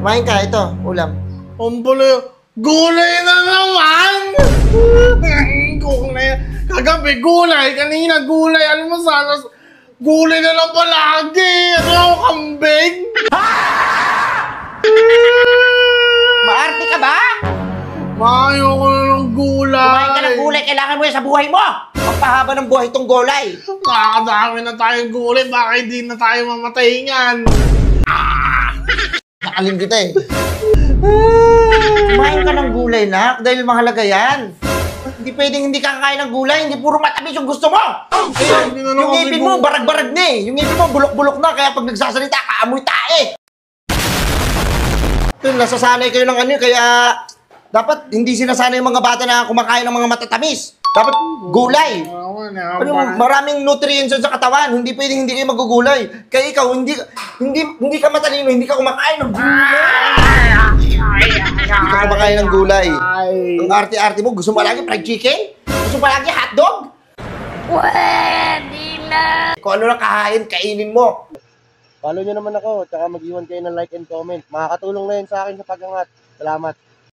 Kumain ka, ito, ulam. Umpolo, gulay na naman! Gulay. Kagabi, gulay. Kanina, gulay. Alam mo, sana, gulay na lang palagi. Ano ako, kambing? Maarte ka ba? Mayo ko na ng gulay. Kumain ka ng gulay, kailangan mo yan sa buhay mo. Magpahaba ng buhay itong gulay. Nakakadami na tayong gulay. Baka hindi na tayo mamatay niyan. Nakalim kita eh. Kumain ka ng gulay, nak, dahil mahalaga yan. Hindi pwedeng hindi ka kakain ng gulay, hindi puro matamis yung gusto mo. Yung ngipin mo, barag-barag na eh. Yung ngipin mo, bulok-bulok na, kaya pag nagsasalita, kaamoy tae. Ito, nasasanay kayo ng ano, kaya dapat hindi sinasanay yung mga bata na kumakain ng mga matatamis. Dapat gulay. Ano, maraming nutrients sa katawan. Hindi pwedeng hindi kayo magugulay. Kaya ikaw, hindi ka matalino, hindi ka kumakain ng gulay. Hindi ka kumakain ng gulay. Ang arte-arte mo, gusto mo lagi fried chicken? Gusto mo lagi hotdog? Pwede na! Kung ano lang kainin mo. Follow nyo naman ako, tsaka mag-iwan kayo ng like and comment. Makakatulong na yun sa akin sa pag-angat. Salamat.